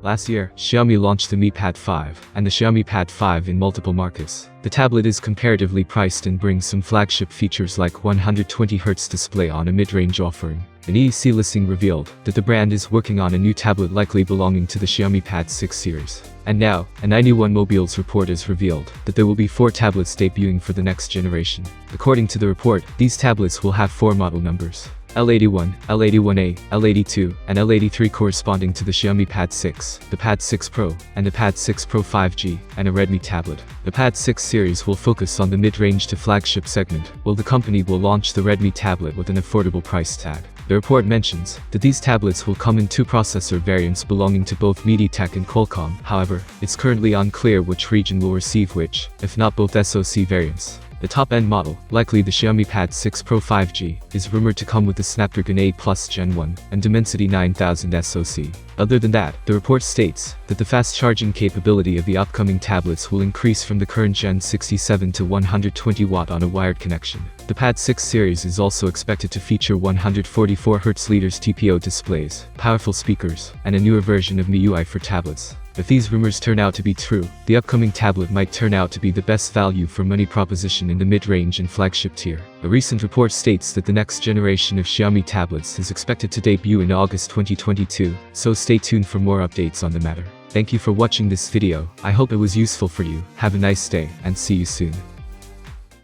Last year, Xiaomi launched the Mi Pad 5 and the Xiaomi Pad 5 in multiple markets. The tablet is comparatively priced and brings some flagship features like 120Hz display on a mid-range offering. An EEC listing revealed that the brand is working on a new tablet likely belonging to the Xiaomi Pad 6 series. And now, a 91 Mobile's report has revealed that there will be 4 tablets debuting for the next generation. According to the report, these tablets will have 4 model numbers: L81, L81A, L82, and L83 corresponding to the Xiaomi Pad 6, the Pad 6 Pro, and the Pad 6 Pro 5G, and a Redmi tablet. The Pad 6 series will focus on the mid-range to flagship segment, while the company will launch the Redmi tablet with an affordable price tag. The report mentions that these tablets will come in 2 processor variants belonging to both MediaTek and Qualcomm. However, it's currently unclear which region will receive which, if not both SoC variants. The top-end model, likely the Xiaomi Pad 6 Pro 5G, is rumored to come with the Snapdragon 8 Plus Gen 1 and Dimensity 9000 SoC. Other than that, the report states that the fast charging capability of the upcoming tablets will increase from the current Gen 67 to 120 watt on a wired connection. The Pad 6 series is also expected to feature 144Hz TPO displays, powerful speakers, and a newer version of MIUI for tablets. If these rumors turn out to be true, the upcoming tablet might turn out to be the best value for money proposition in the mid-range and flagship tier. A recent report states that the next generation of Xiaomi tablets is expected to debut in August 2022, so stay tuned for more updates on the matter. Thank you for watching this video. I hope it was useful for you. Have a nice day, and see you soon.